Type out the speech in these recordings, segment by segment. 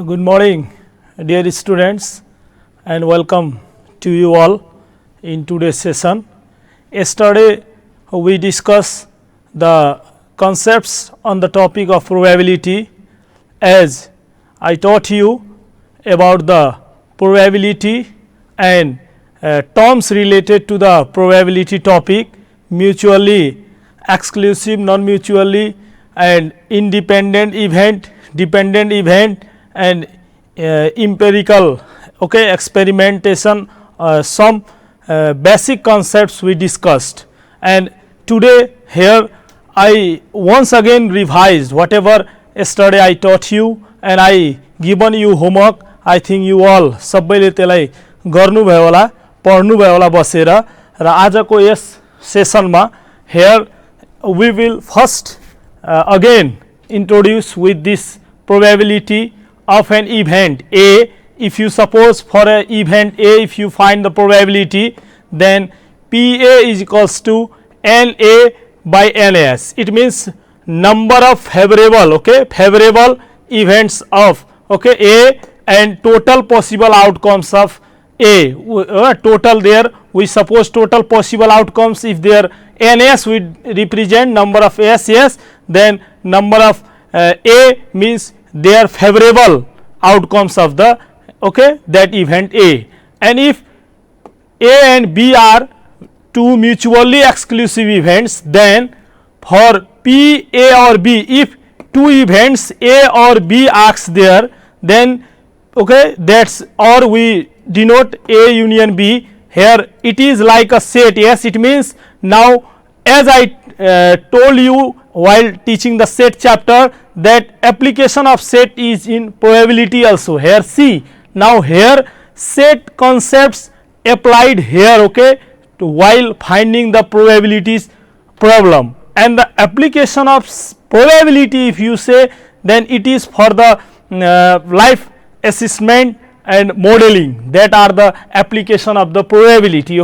Good morning, dear students, and welcome to you all in today's session. Yesterday, we discussed the concepts on the topic of probability, as I taught you about the probability and terms related to the probability topic, mutually exclusive, non-mutually, and independent event, dependent event, and empirical experimentation. Some basic concepts we discussed, and today here I once again revised whatever yesterday I taught you, and I given you homework. I think you all सबैले त्यसलाई गर्नुभयो होला, पढ्नुभयो होला बसेर। र आजको yes सेसनमा here we will first again introduce with this probability of an event A. If you suppose for a event A, if you find the probability, then PA is equals to NA by NS. It means number of favorable favorable events of A and total possible outcomes of A. Total there we suppose total possible outcomes, if there NS we represent number of S, then number of A means their favorable outcomes of the that event A. And if A and B are two mutually exclusive events, then for P, A or B, if two events A or B acts there, then that's, or we denote A union B. Here it is like a set. Yes, it means now, as I told you while teaching the set chapter, that application of set is in probability also. Here see, now here set concepts applied here to while finding the probabilities problem, and the application of probability, if you say, then it is for the life assessment and modeling, that are the application of the probability.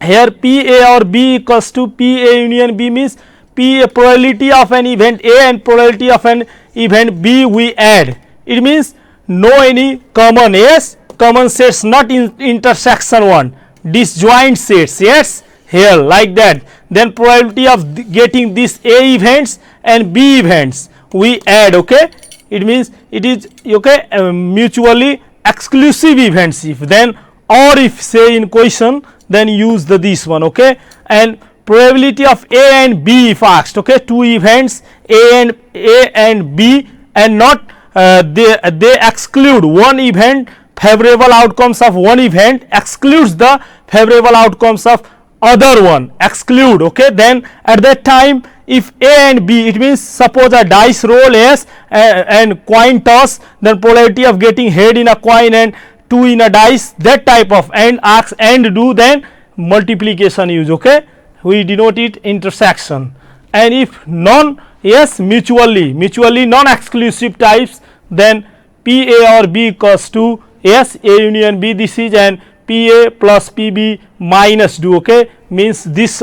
Here P A or B equals to P A union B means P, probability of an event A and probability of an event B we add. It means no any common, yes, common sets, not in intersection one, disjoint sets, yes, here like that. Then probability of getting these A events and B events we add. It means it is mutually exclusive events. If then, or if say in question, then use the this one. And probability of A and B if asked, two events A and B, and not they exclude one event, favorable outcomes of one event excludes the favorable outcomes of other one, exclude. Then at that time, if A and B, it means suppose a dice roll S and coin toss, then probability of getting head in a coin and 2 in a dice, that type of, and ask and do, then multiplication use. We denote it intersection. And if non, yes, mutually non exclusive types, then P A or B equals to yes A union B, this is, and P A plus P B minus do. Means this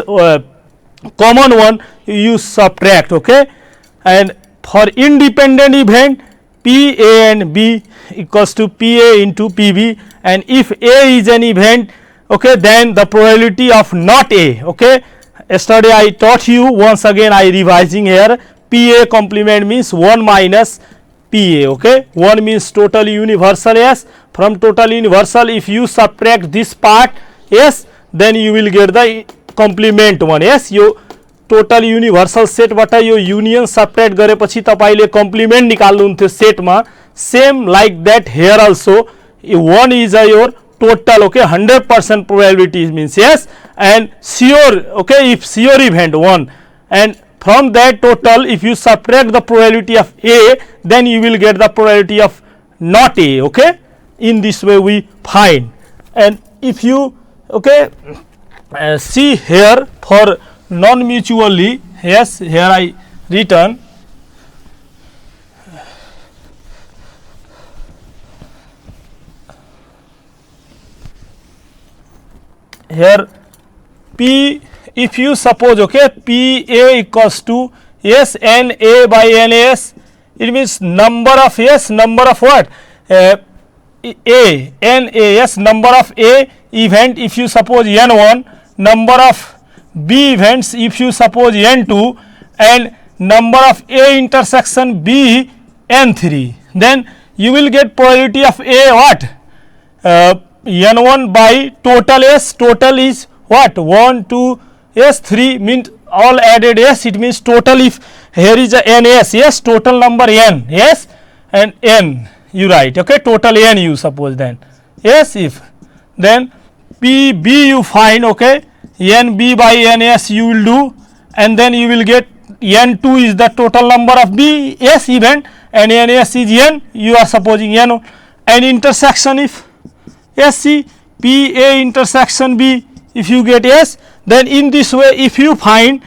common one you subtract. And for independent event, P A and B equals to P A into P B, and if A is an event, then the probability of not A. Yesterday I taught you, once again I revising here, P A complement means 1 minus P A. 1 means total universal S. From total universal, if you subtract this part, yes, then you will get the complement one. Yes, you total universal set बाट यो union subtract गरेपछि तपाईले complement निकाल्नु हुन्थ्यो set मा. Same like that here also, 1 is your total. 100% probability means yes, and sure. If sure event 1, and from that total, if you subtract the probability of A, then you will get the probability of not A. In this way we find. And if you see here for non mutually, yes, here I written here P, if you suppose P A equals to yes N A by N S, it means number of, yes, number of what, yes, number of A event if you suppose n1, number of B events if you suppose n2, and number of A intersection B n3, then you will get probability of A what, n1 by total S. Total is what, 1 2 S 3 means all added S, it means total. If here is a n S, yes, total number n, yes, and n you write, okay, total n you suppose, then yes, if then P B you find, okay, n B by n S you will do, and then you will get n2 is the total number of B S event, and n S is n, you are supposing n, and intersection if S C P A intersection B, if you get S, then in this way if you find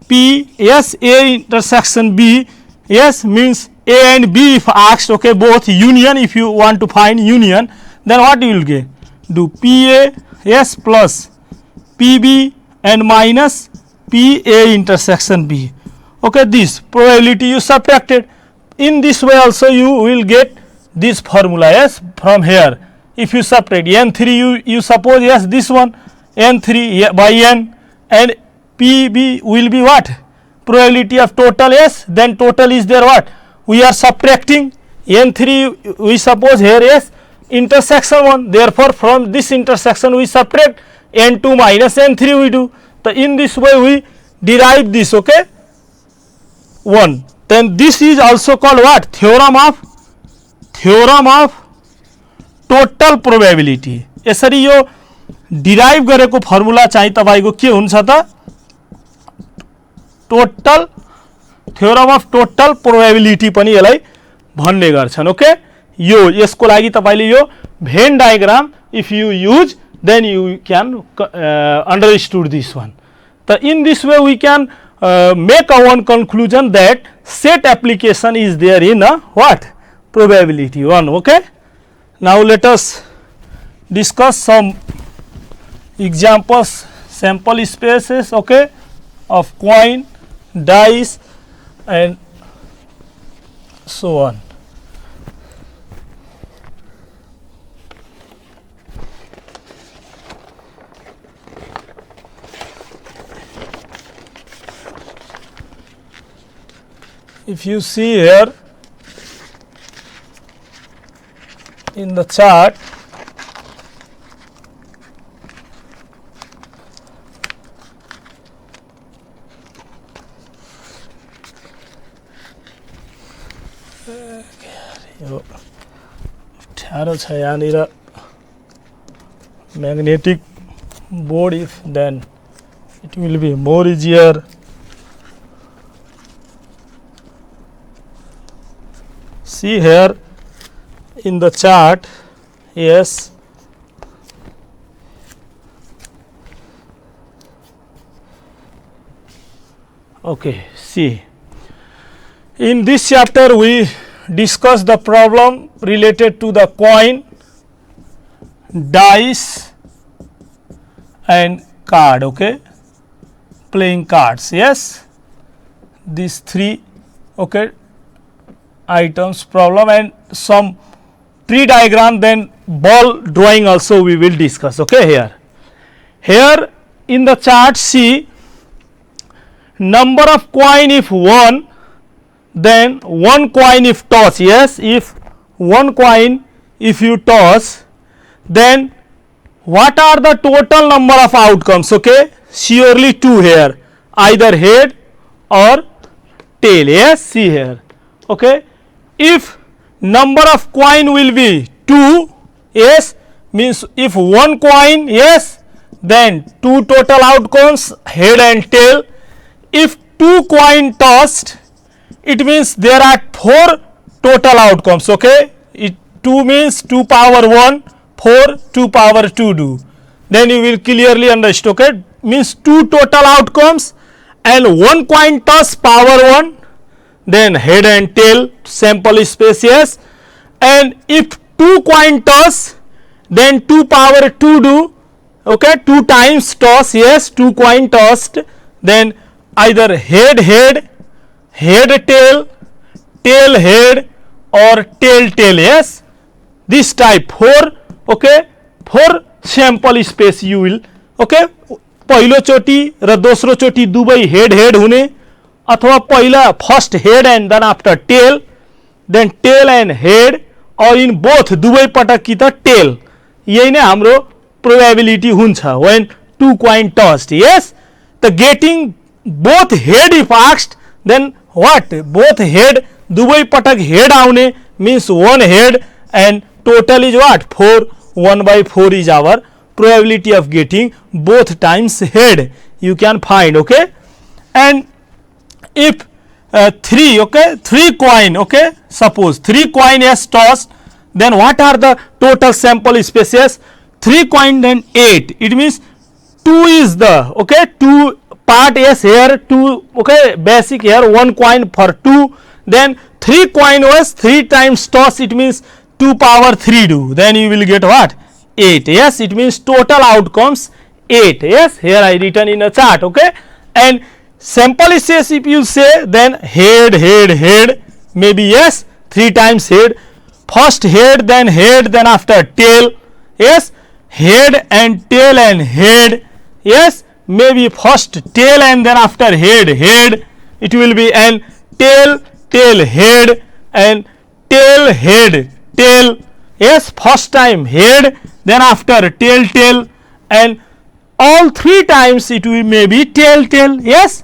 P S A intersection B, yes, means A and B if asked, okay, both union, if you want to find union, then what you will get, do P A S plus P B and minus P A intersection B, okay, this probability you subtracted. In this way also you will get this formula, yes, from here. If you subtract n3, you suppose, yes, this one n3 by n, and Pb will be what, probability of total S, then total is there what, we are subtracting n3, we suppose here is intersection 1, therefore from this intersection we subtract n2 minus n3 we do. So in this way we derive this, okay, 1. Then this is also called what, theorem of total probability. यसरी यो derive गरेको formula चाहिँ तपाईको के हुन्छ त, total theorem of total probability पनि यसलाई भन्ने गर्छन्. ओके, यो यसको लागि तपाईले यो Venn diagram if you use then you can understood this one. त in this way we can make a one conclusion that set application is there in a what, probability 1. Okay, now let us discuss some examples, sample spaces, okay, of coin, dice and so on. If you see here in the chart, magnetic board, if then it will be more easier. See here in the chart, yes, okay, see, in this chapter we discuss the problem related to the coin, dice and card, okay, playing cards, yes, these three, okay, items problem, and some tree diagram, then ball drawing also we will discuss. Okay, here in the chart, see number of coin if 1, then 1 coin if toss, yes, if 1 coin if you toss, then what are the total number of outcomes? Okay, surely 2 here, either head or tail, yes, see here. Okay, if number of coin will be 2, yes, means if 1 coin, yes, then 2 total outcomes, head and tail. If 2 coin tossed, it means there are 4 total outcomes. Okay, 2 means 2 power 1, 4 2 power 2 do, then you will clearly understand. Okay, means 2 total outcomes and 1 coin toss power 1, then head and tail sample space, yes, and if 2 coin toss, then 2 power 2 do, okay, 2 times toss, yes, 2 coin tossed, then either head tail, tail head or tail. Yes, this type 4. Okay, 4 sample space you will. Okay, पहिलो चोटी र दोस्रो चोटी दुवै head हुने, अथवा पहिला first head and then after tail, then tail and head, और in both दुवै पटक कि त टेल. यही नै हाम्रो प्रोबेबिलिटी हुन्छ when two coin tossed. Yes, the getting both head if asked, then what? Both head, दुवै पटक हेड आउने means one head, and total is what? 4. 1/4 is our probability of getting both times head. You can find. Okay, and if 3, okay, 3 coin, okay, suppose 3 coin is tossed, then what are the total sample spaces? 3 coin, then 8. It means 2 is the, okay, 2 part is here, 2, okay, basic here, 1 coin for 2, then 3 coin was 3 times toss, it means 2 power 3 do, then you will get what? 8. Yes, it means total outcomes 8. Yes, here I written in a chart. Okay, and sample says if you say, then head, maybe yes, 3 times head, first head, then after tail. Yes, head and tail and head. Yes, maybe first tail and then after head. It will be an tail, head, and tail. Yes, first time head, then after tail, and all 3 times it will maybe tail. Yes,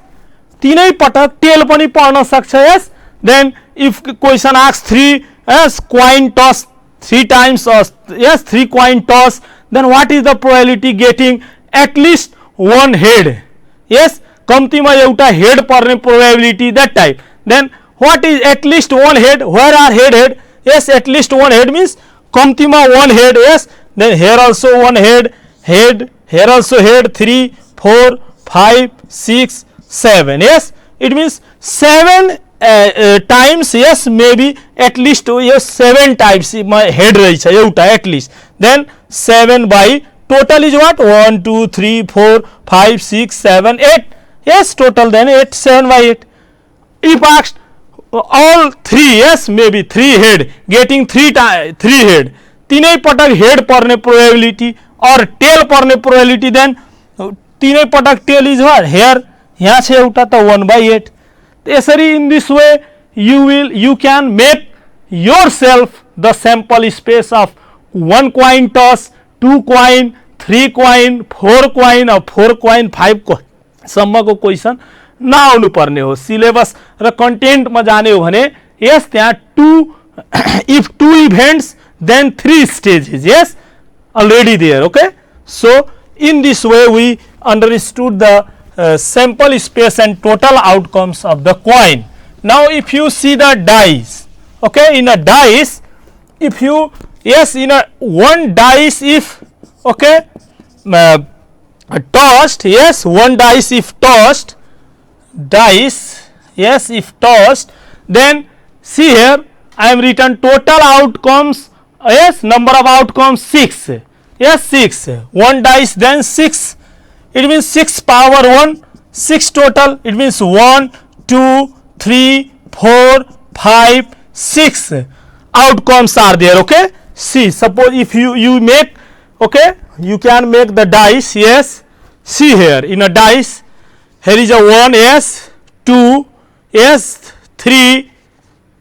तीनै पटक tail पनि पर्न सक्छ. Yes, then if question asks 3 yes coin toss 3 times, or yes 3 coin toss, then what is the probability getting at least one head? Yes, कम्तीमा एउटा head पर्ने probability, that type. Then what is at least one head? Where are head? Yes, at least one head means कम्तीमा one head. Yes, then here also one head, here also head, 3, 4, 5, 6, 7. Yes, it means 7 times. Yes, maybe at least yes 7 times my head रहेछ एउटा at least. Then 7 by total is what? 1, 2, 3, 4, 5, 6, 7, 8. Yes, total then 8, 7 by 8. If asked all 3, yes, maybe 3 head getting 3 head, तीनै पटक head पर्ने probability or tail पर्ने probability, then तीनै पटक tail is what? Here, यहाँ छ एउटा त 1/8. यसरी in this way you can make yourself the sample space of 1 coin toss, 2 coin, 3 coin, 4 coin, or 4 coin, 5 coin सम्मको क्वेशन नआउनु पर्ने हो. सिलेबस र कन्टेन्टमा जाने हो भने यस त्यहाँ 2 if 2 events, then 3 stages. Yes, already there. Okay, so in this way we understood the sample space and total outcomes of the coin. Now if you see the dice, okay, in a dice, if you, yes, in a one dice if, okay, tossed, yes, one dice if tossed, yes, if tossed, then see here I am written total outcomes. Yes, number of outcomes 6. Yes, 6. One dice, then 6. It means 6 power 1, 6 total. It means 1, 2, 3, 4, 5, 6 outcomes are there. Okay, see, suppose if you make, okay, you can make the dice. Yes, see here in a dice, here is a 1, yes, 2, yes, 3,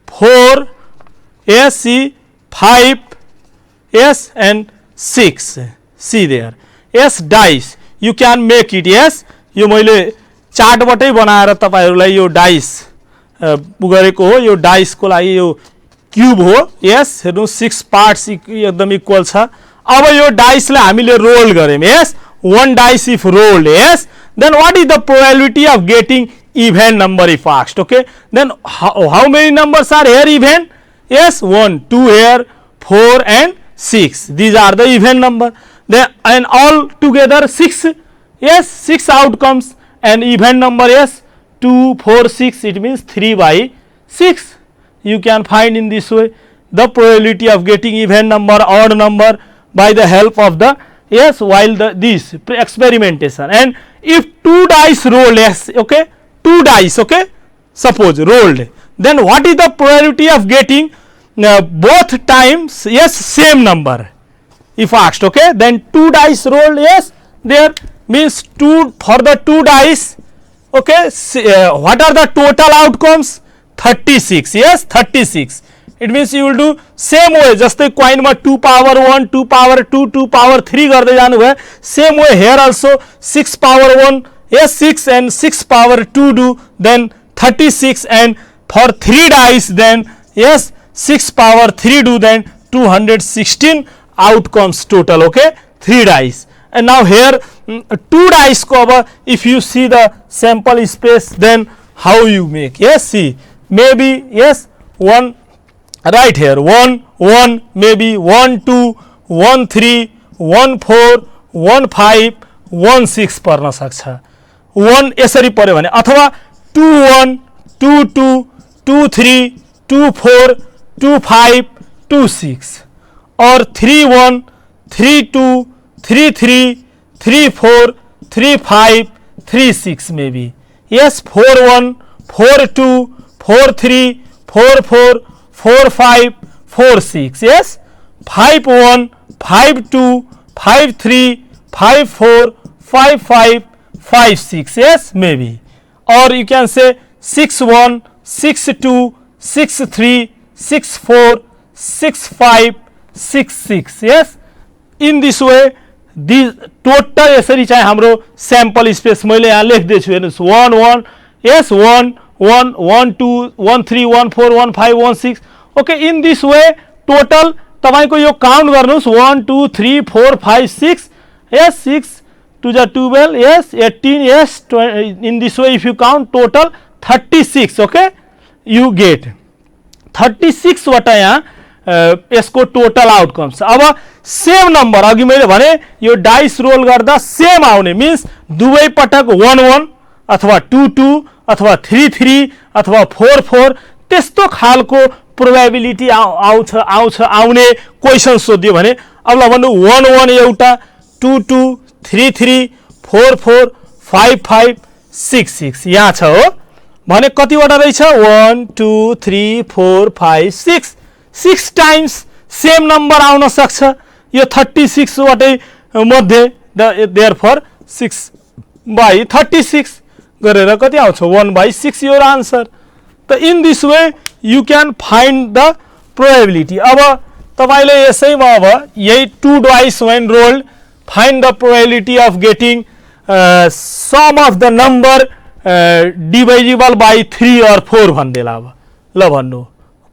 4, yes, see, 5, yes, and 6. See there. Yes, dice you can make it. Yes, यो मैले चार्टबाटै बनाएर तपाईहरुलाई यो dice गरेको हो. यो डाइसको लागि यो cube हो. Yes, हेर्नु 6 parts एकदम equal छ. अब यो डाइसलाई हामीले रोल गर्यौं. Yes, one dice if rolled. Yes, then what is the probability of getting even number if asked? Okay, then how many numbers are here even? Yes, 1, 2 here, 4 and 6. These are the even number. Then and all together 6. Yes, 6 outcomes, and even number, yes, 2, 4, 6. It means 3/6. You can find in this way the probability of getting even number, odd number by the help of the, yes, while this experimentation. And if 2 dice rolled, yes, okay, 2 dice, okay, suppose rolled, then what is the probability of getting both times yes same number if asked? Okay, then 2 dice rolled, yes, there means 2 for the 2 dice. Okay, what are the total outcomes? 36, yes, 36. It means you will do same way, जस्तै coin मा 2 power 1, 2 power 2, 2 power 3 गर्दै जानु भयो. Same way here also 6 power 1, yes, 6 and 6 power 2 do, then 36, and for 3 dice then yes 6 power 3 do, then 216 outcomes total. Okay, 3 dice. And now here 2 dice cover, if you see the sample space, then how you make? Yes, see, maybe yes 1 right here 1 1, maybe 1 2, 1 3, 1 4, 1 5, 1 6 पर्न सक्छ. 1 यसरी पर्यो भने, अथवा 2 1, 2 2, 2 3, 2 4, 2 5, 2 6, or 3 1, 3 2, 3 3, 3 4, 3 5, 3 6 maybe. Yes, 4 1, 4 2, 4 3, 4 4, 4 5, 4 6, yes, 5 1, 5 2, 5 3, 5 4, 5 5, 5 6, yes, maybe. Or you can say 6 1, 6 2, 6 3, 6 4, 6 5, 6 6, yes. In this way this total यसरी चाहिँ हाम्रो sample space मैले यहाँ लेख्दैछु, हेर्नुस् 1 1, yes, 1 1, 1 2, 1 3, 1 4, 1 5, 1 6. Okay, in this way total तपाईको यो काउन्ट गर्नुस् 1 2 3 4 5 6, yes, 6 2 जा 12, yes, 18, yes, in this way if you count total 36. Okay, you get 36 वटा यहाँ यसको टोटल आउटकम्स. अब सेम नम्बर अघि मैले भने यो डाइस रोल गर्दा सेम आउने मिन्स दुवै पटक 1 1 अथवा 2 2 अथवा 3 3 अथवा 4 4 त्यस्तो खालको प्रोबेबिलिटी आउने क्वेशन सोध्यो भने, अब ल भन्नु 1 1 एउटा, 2 2, 3 3, 4 4, 5 5, 6 6 यहाँ छ हो भने कतिवटा रहेछ 1 2 3 4 5 6 6 टाइम्स सेम नम्बर आउन सक्छ यो 36 वटै मध्ये. देयरफोर 6 by 36 गरेर कति आउँछ 1 by 6 योर आन्सर. त in this way you can find the probability. अब तपाईले यसैमा अब यही 2 dice when rolled find the probability of getting sum of the number divisible by 3 or 4 भन्देला. अब ल भन्नु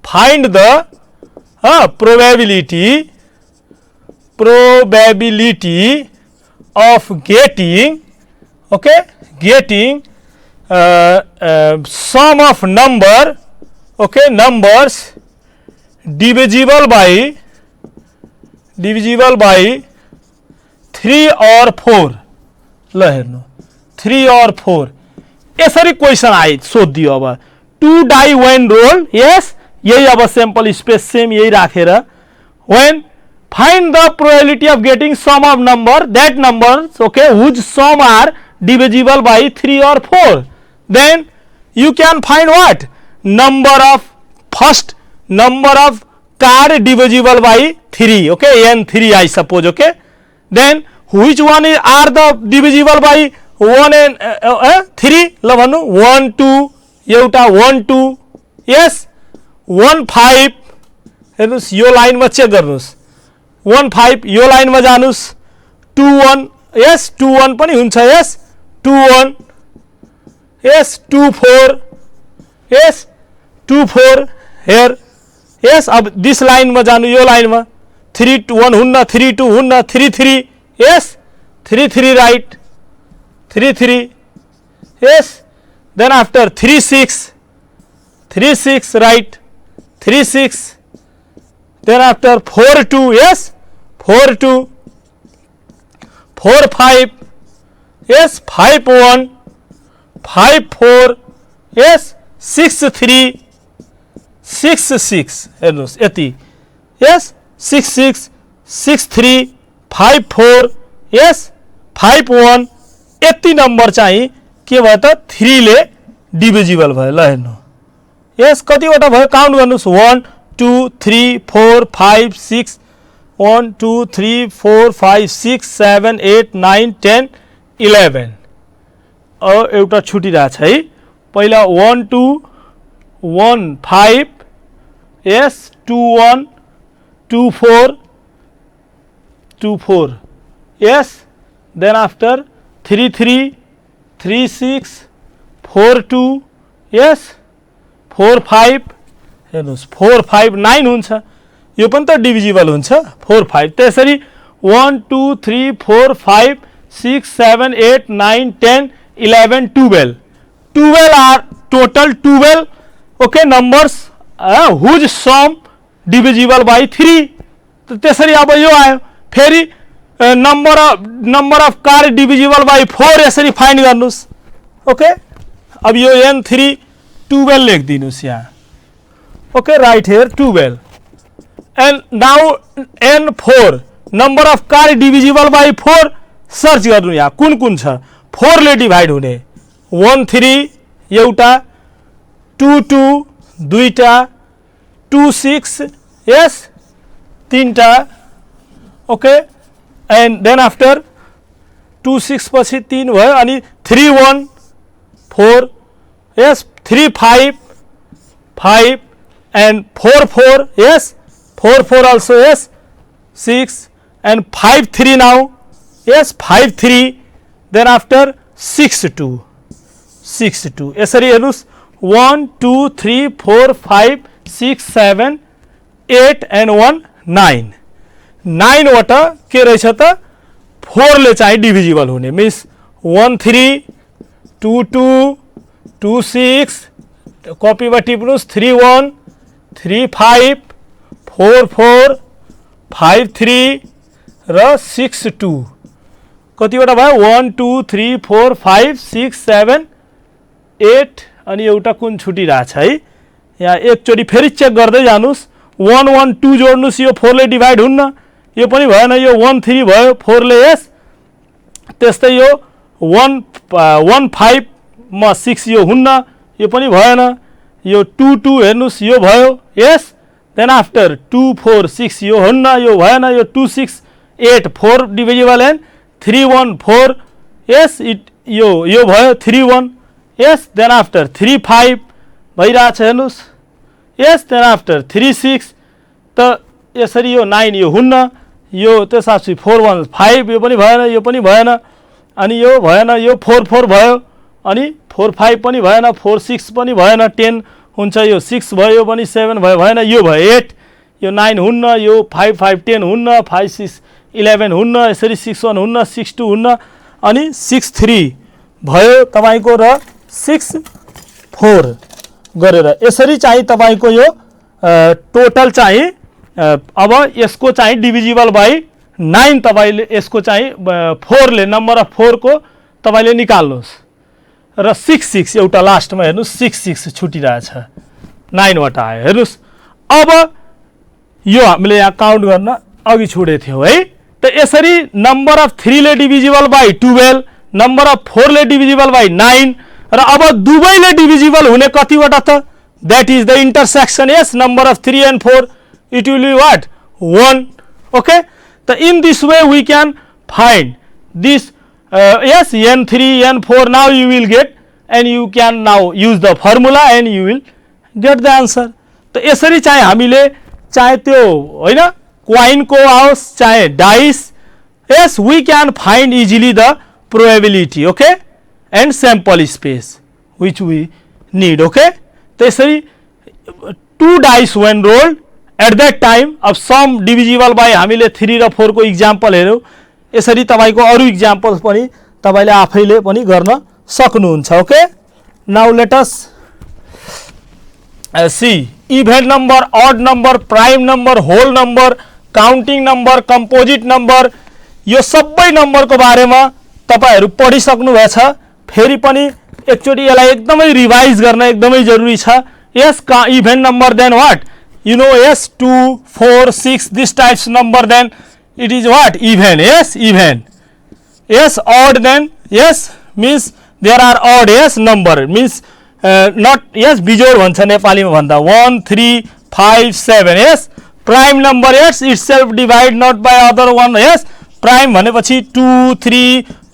find the probability of getting, okay, getting sum of number, okay, numbers divisible by 3 or 4. ल हेर्नु 3 or 4 यसरी question आइ सोधियो. अब 2 die when roll, yes, यही अब sample space same यही राखेर when find the probability of getting sum of number, that numbers, okay, whose sum are divisible by 3 or 4, then you can find what number of first number of car divisible by 3, okay, n3 I suppose. Okay, then which one are the divisible by 1 and 3? ल भन्नु 1 2 एउटा 1 2, yes, 1 5 हेर्नुस् यो लाइनमा check गर्नुस् 1 5 यो लाइनमा जानुस् 2 1, yes, 2 1 पनि हुन्छ, yes, 2 1, yes, 2 4, yes, 2 4 here, yes. अब दिस लाइनमा जानु यो लाइनमा 3 2 1 हुन्न, 3 2 हुन्न, 3 3, yes, 3 3 right, 3 3, yes, then after 3 6, 3 6 right, 3 6, then after 4 2, yes, 4 2, 4 5, yes, 5 1, 5 4, yes, 6 3, 6 6 हेर्नुस् यति, yes, 6 6, 6 3, 5 4, yes, 5 1 यति नम्बर चाहिँ के भयो त 3 ले डिभिजिबल भयो. ल हेर्नु यस कतिवटा भयो काउन्ट गर्नुस् 1 2 3 4 5 6 1 2 3 4 5 6 7 8 9 10 11 एउटा छुटिरहेछ है पहिला 1 2 1 5 yes 2 1 2 4 2 4 yes then after 3 3 3 6 4 2 yes 4 5 हेर्नुस् 4 5 9 हुन्छ यो पनि त डिभिजिबल हुन्छ 4 5 त्यसरी 1 2 3 4 5 6 7 8 9 10 11 12 12 are total 12 okay numbers whose sum divisible by 3 त्यसरी अब यो आयो फेरि number of car divisible by 4 यसरी फाइन्ड गर्नुस् ओके अब यो n3 12 लेखिदिनुस् यहाँ okay right here 12 and now n4 number of car divisible by 4 search गर्नु यहाँ कुन कुन छ 4 ले डिभाइड हुने 1 3 एउटा 2 2 दुईटा 2 6 यस तीनटा ओके and then after 2 6 पछि 3 भयो अनि 3 1 4 yes 3 5 5 and 4 4 yes 4 4 also yes 6 and 5 3 now yes 5 3 then after 6 2 यसरी हेर्नुस् 1 2 3 4 5 6 7 8 and 1 9 9 वटा के रहेछ त 4 ले चाहिँ डिभिजिबल हुने मिन्स 1 3 2 2 2 6 कपीमा टिप्नुस् 3 1 3 5 4 4 5 3 र 6 2 कतिवटा भयो 1 2 3 4 5 6 7 8 अनि एउटा कुन छुटिरहेछ है यहाँ एकचोटि फेरि चेक गर्दै जानुस् 1 1 2 जोड्नुस् यो 4 ले डिभाइड हुन्न यो पनि भएन यो 1 3 भयो 4 ले यस त्यस्तै यो 1 1 5 मा 6 यो हुन्न यो पनि भएन यो 2 2 हेर्नुस् यो भयो यस देन आफ्टर 2 4 6 यो हुन्न यो भएन यो 2 6 8 4 डिभिजिबल एन्ड 3 1 4 यस यो भयो 3 1 यस देन आफ्टर 3 5 भइरहेछ हेर्नुस् यस देन आफ्टर 3 6 त यसरी यो 9 यो हुन्न यो त्यसपछि 4 1 5 यो पनि भएन अनि यो भएन यो 4 4 भयो अनि 4 5 पनि भएन 4 6 पनि भएन 10 हुन्छ यो 6 भयो यो पनि 7 भयो भएन यो भयो 8 यो 9 हुन्न यो 5 5 10 हुन्न 5 6 11 हुन्न यसरी 6 1 हुन्न 6 2 हुन्न अनि 6 3 भयो तपाईको र 6 4 गरेर यसरी चाहिँ तपाईको यो टोटल चाहिँ अब यसको चाहिँ डिभिजिबल बाई 9 तपाईले यसको चाहिँ 4 ले नम्बर अफ 4 को तपाईले निकाल्नुस् र 6 6 एउटा लास्टमा हेर्नुस् 6 6 छुटिरहेछ 9 वटा आयो हेर्नुस् अब यो हामीले यहाँ काउन्ट गर्न अघि छोडे थियो है त यसरी नम्बर अफ 3 ले डिभिजिबल बाई 12 नम्बर अफ 4 ले डिभिजिबल बाई 9 र अब दुवैले डिभिजिबल हुने कतिवटा त that is the intersection yes number of 3 and 4 it will be what 1 okay so in this way we can find this yes n3 n4 now you will get and you can now use the formula and you will get the answer तो यसरी चाहे हामीले चाहे त्यो हैन coin को आओस् चाहे dice yes we can find easily the probability okay and sample space which we need okay तो यसरी 2 dice when rolled at that time of some divisible by हामीले 3 र 4 को एक्जाम्पल हेर्यौ यसरी तपाईको अरु एक्जाम्पल्स पनि तपाईले आफैले पनि गर्न सक्नुहुन्छ okay now let us see even number odd number prime number whole number counting number composite number यो सबै नम्बरको बारेमा तपाईहरु पढिसक्नु भएछ फेरि पनि एकचोटी यसलाई एकदमै रिभाइज गर्न एकदमै जरुरी छ yes even number then what you know yes 2 4 6 this types number then it is what even yes odd then yes means there are odd yes number means not yes बिजोड भन्छ नेपालीमा भन्दा 1 3 5 7 yes prime number yes itself divide not by other one yes prime भनेपछि 2 3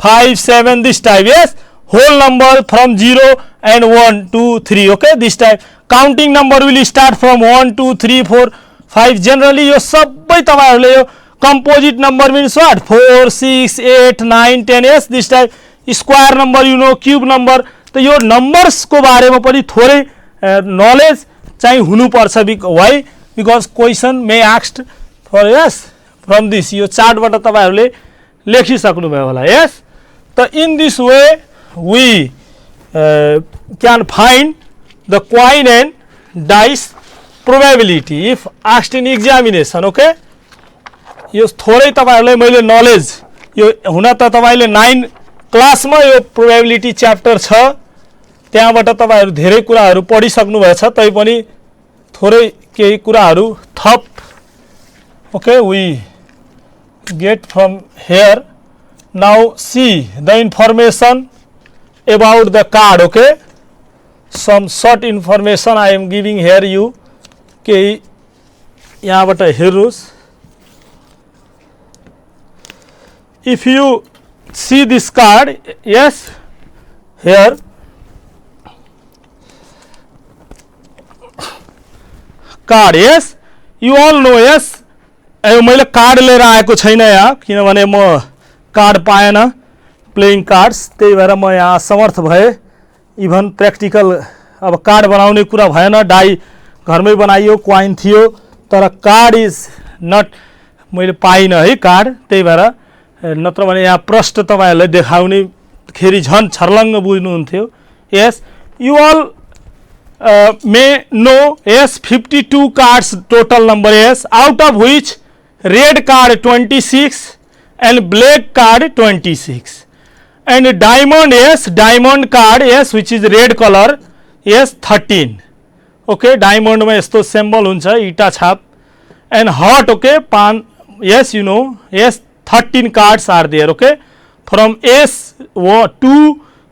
5 7 this type yes whole number from 0 and 1 2 3 okay this type counting number will start from 1 2 3 4 5 generally यो सबै तपाईहरुले यो composite number means what 4 6 8 9 10 yes this type square number you know cube number त यो numbers को बारेमा पनि थोरै knowledge चाहिँ हुनु पर्छ why because question may asked for yes from this yo chart बाट तपाईहरुले लेखि सक्नु भयो होला yes त in this way we can find the coin and dice probability if asked in examination okay यो थोरै तपाईहरुलाई मैले नलेज यो हुन त तपाईले 9 क्लासमा यो प्रोबेबिलिटी च्याप्टर छ त्यहाँबाट तपाईहरु धेरै कुराहरु पढिसक्नु भएछ तै पनि थोरै केही कुराहरु थप okay we get from here now see the information about the card okay some short information I am giving here you के यहाँबाट हेर्नुस् if you see this card yes here card yes you all know yes मैले card लिएर आएको छैन यहाँ किनभने म कार्ड पाएन प्लेइङ कार्ड्स त्यही भएर म यहाँ समर्थ भए इभन प्र्याक्टिकल अब कार्ड बनाउने कुरा भएन डाई घरमै बनाइयो क्वाइन थियो तर कार्ड इज नट मैले पाइन है कार्ड त्यही भएर नत्र भने यहाँ प्रष्ट तपाईहरुलाई देखाउने खेरि झन छर्लङ्ग बुझ्नुहुन्थ्यो as you all may know yes 52 cards total number yes out of which red card 26 and black card 26 and diamond yes diamond card yes which is red color yes 13 okay diamond ma yesto symbol huncha ita chhap and heart okay pan yes you know yes 13 cards are there okay from S 2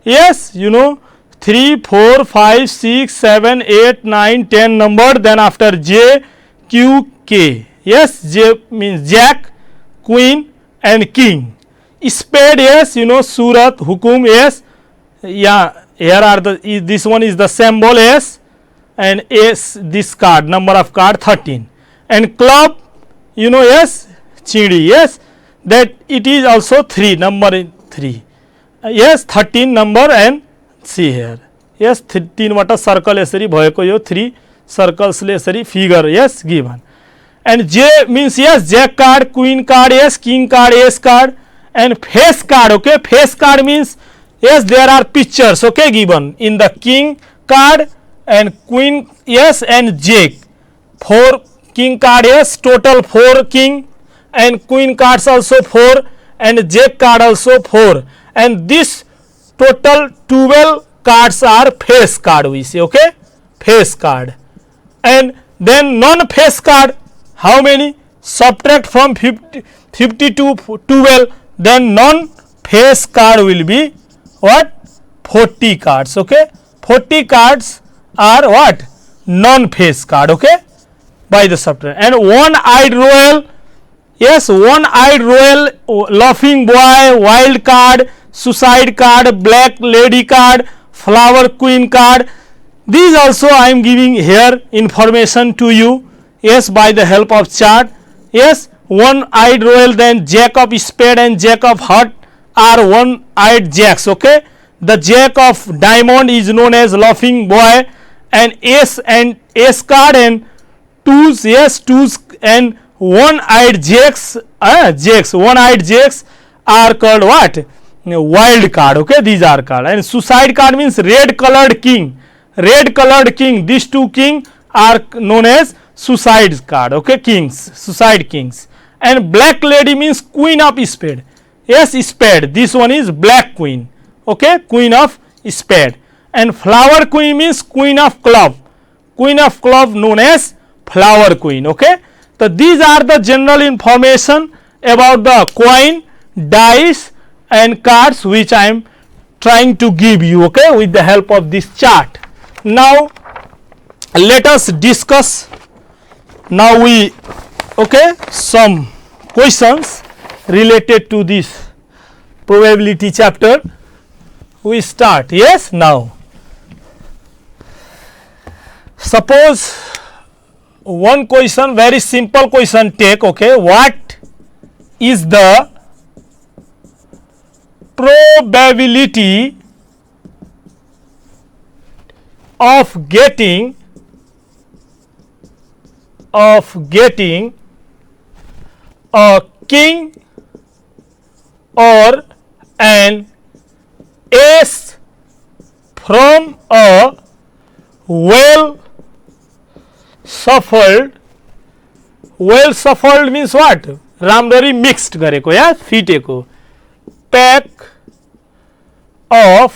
yes you know 3 4 5 6 7 8 9 10 number then after J Q K yes J means jack queen and king spade yes you know surat hukum yes yeah here are the this one is the symbol yes and S this card number of card 13 and club you know yes chidi yes that it is also 3 number in 3 yes 13 number and see here yes 13 वटा circle यसरी भएको यो 3 circles ले यसरी figure yes given and J means yes jack card queen card yes king card ace card and face card okay face card means yes there are pictures okay given in the king card and queen yes and jack 4 king card yes total 4 king and queen cards also 4 and jack card also 4 and this total 12 cards are face card we say okay face card and then non face card how many subtract from 50 to 12 then non face card will be what 40 cards okay 40 cards are what non face card okay by the subtract and one eyed royal yes one eyed royal laughing boy wild card suicide card black lady card flower queen card these also I am giving here information to you yes by the help of chart yes one eyed royal then jack of spade and jack of heart are one eyed jacks okay the jack of diamond is known as laughing boy and ace card and twos yes twos and one eyed jacks one eyed jacks are called what wild card okay these are card and suicide card means red colored king these two king are known as suicide card okay kings suicide kings and black lady means queen of spade yes spade this one is black queen okay queen of spade and flower queen means queen of club known as flower queen okay so these are the general information about the coin dice and cards which I am trying to give you okay with the help of this chart Now let us discuss now we some questions related to this probability chapter. We start. Yes, now suppose one question, very simple question take. What is the probability of getting a king or an ace from a well shuffled means what? राम्ररी mixed गरेको या फिटेको pack of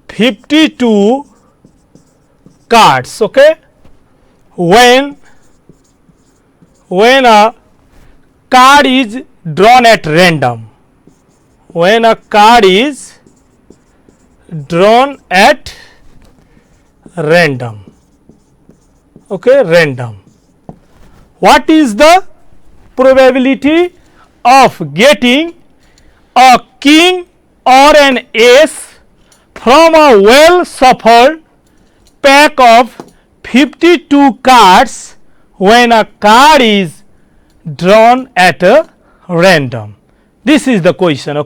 52 cards. When a card is drawn at random, when a card is drawn at random, random, what is the probability of getting a king or an ace from a well shuffled pack of 52 cards when a card is drawn at a random? This is the question.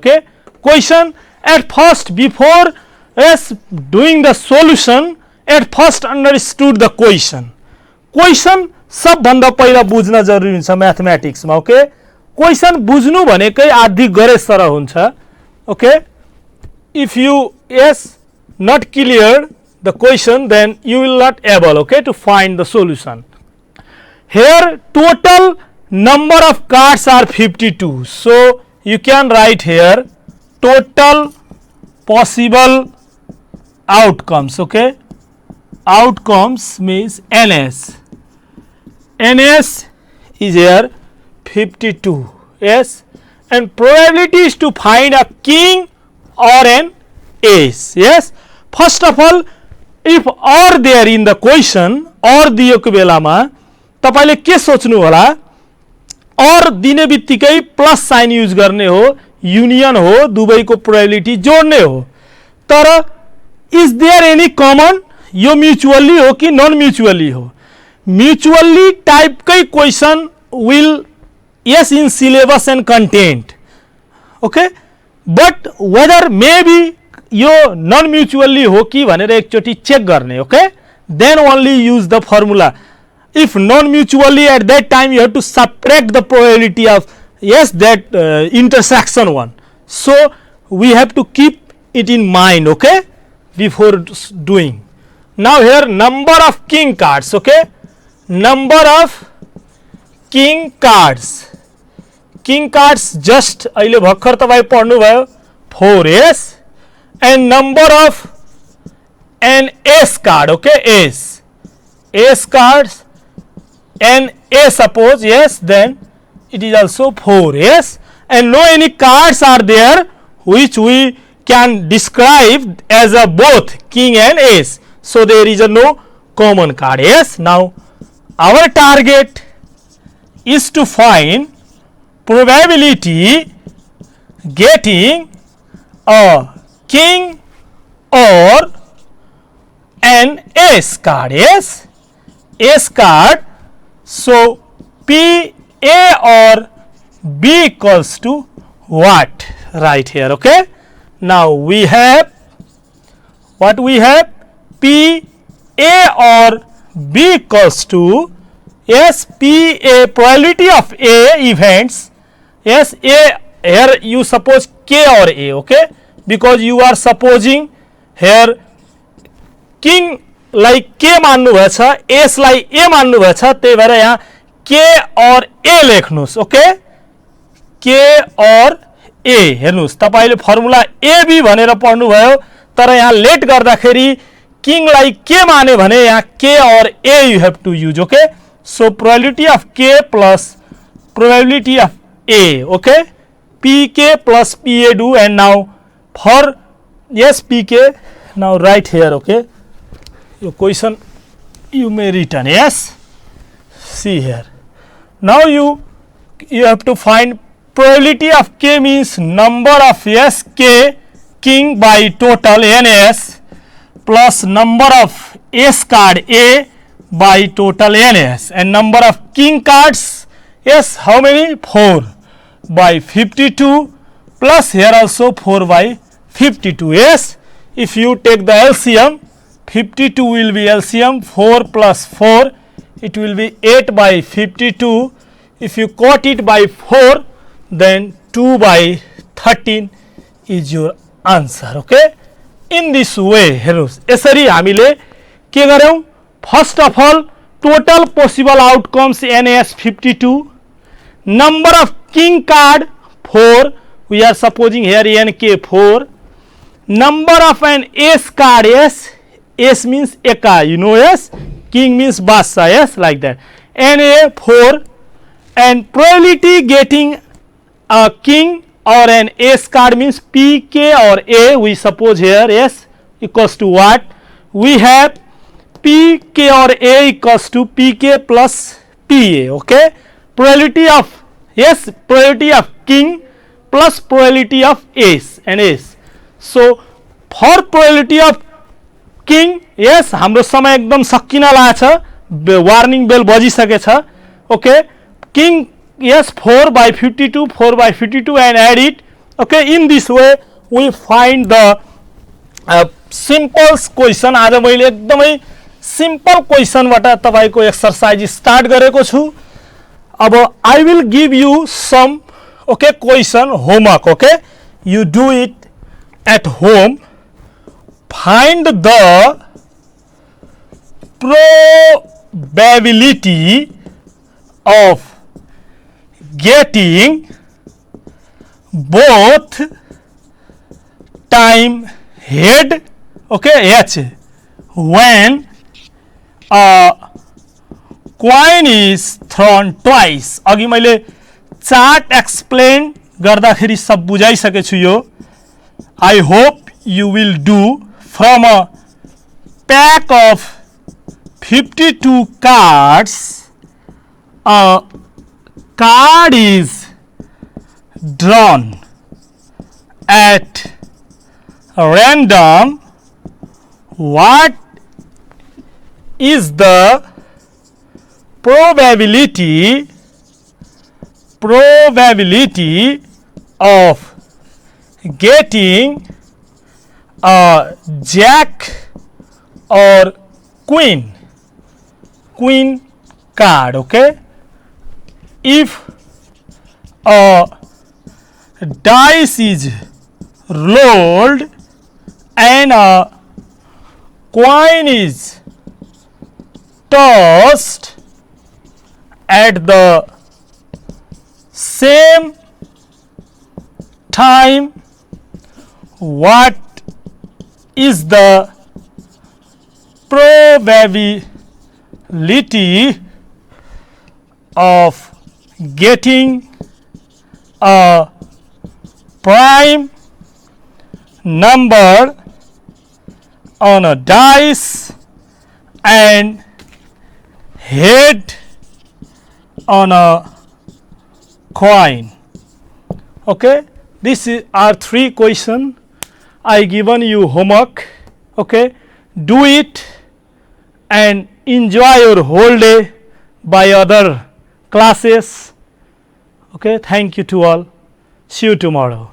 Question at first, before us doing the solution, at first understood the question. Question सबभन्दा पहिला बुझ्न जरुरी हुन्छ mathematics मा. Question बुझ्नु भनेकै आदि गरे सर हुन्छ. If you not clear the question, then you will not able to find the solution. Here total number of cards are 52, so you can write here total possible outcomes. Outcomes means NS. NS is here 52. Yes, and probability is to find a king or an ace. Yes, first of all, if or there in the question or दिएको बेलामा तपाईले के सोच्नु होला, और दिने बित्तिकै plus sign use गर्ने हो, युनियन हो, दुवैको प्रोबेबिलिटी जोड्ने हो. तर इज देयर एनी कमन? यो म्युचुअली हो कि नन म्युचुअली हो? म्युचुअली टाइपकै question will yes in syllabus and content. But whether maybe यो non mutually हो कि भनेर एकचोटी चेक गर्ने. Then only use the formula. If non mutually, at that time you have to subtract the probability of that intersection one. So we have to keep it in mind before doing. Now here number of king cards. Number of king cards. King cards just अहिले भर्खर तपाई पढ्नु भयो 4. Yes, and number of an ace card. Ace cards and a suppose, yes, then it is also 4. Yes, and no any cards are there which we can describe as a both king and ace, so there is a no common card. Yes, now our target is to find probability getting a king or an ace card. Yes, ace card. So P A or B equals to what? Right here. Now we have what we have? P A or B equals to P A probability of A events. Yes, A here you suppose K or A. Because you are supposing here king like K मान्नु भएछ, S lie A मान्नु भएछ, त्यही भएर यहाँ K और A लेख्नुस्. K और A हेर्नुस्, तपाईले फर्मुला AB भनेर पढ्नु भयो, तर यहाँ लेट गर्दाखेरि किङ लाई K माने भने यहाँ K और A you have to use. So probability of K plus probability of A. PK plus PA do, and now for PK now write here. your question you may return. Yes, see here. Now you have to find probability of k means number of s k king by total ns plus number of s card a by total ns and number of king cards yes how many 4 by 52 plus here also 4 by 52. Yes, if you take the LCM 52 will be LCM 4 plus 4 it will be 8 by 52. If you cut it by 4 then 2 by 13 is your answer. Okay, in this way हेर्नुस् यसरी हामीले के गर्यौं first of all total possible outcomes NAS 52, number of king card 4, we are supposing here NK 4, number of an S card S means Eka, you know, yes, king means Basa, yes, like that, NA 4 and probability getting a king or an S card means PK or A, we suppose here yes equals to what? We have PK or A equals to PK plus PA. Okay, probability of yes probability of king plus probability of ace and ace. So for probability of king yes हाम्रो समय एकदम सकिन लागेछ, warning bell बजिसकेछ. Okay, king yes 4 by 52 4 by 52 and add it. Okay, in this way we find the simple question. आज मैले एकदमै simple क्वेशनबाट तपाईको एक्सरसाइज स्टार्ट गरेको छु. अब I will give you some okay question homework. Okay, you do it at home. Find the probability of getting both time head okay h when a coin is thrown twice. अघि मैले chart explain गर्दाखेरि सब बुझाइसकेछु यो. I hope you will do. From a pack of 52 cards, a card is drawn at random. What is the probability of getting a jack or queen card? Okay, if a dice is rolled and a coin is tossed at the same time, what is the probability of getting a prime number on a dice and head on a coin? Okay, this are 3 questions. I given you homework. Okay, do it and enjoy your whole day by other classes. Okay, thank you to all. See you tomorrow.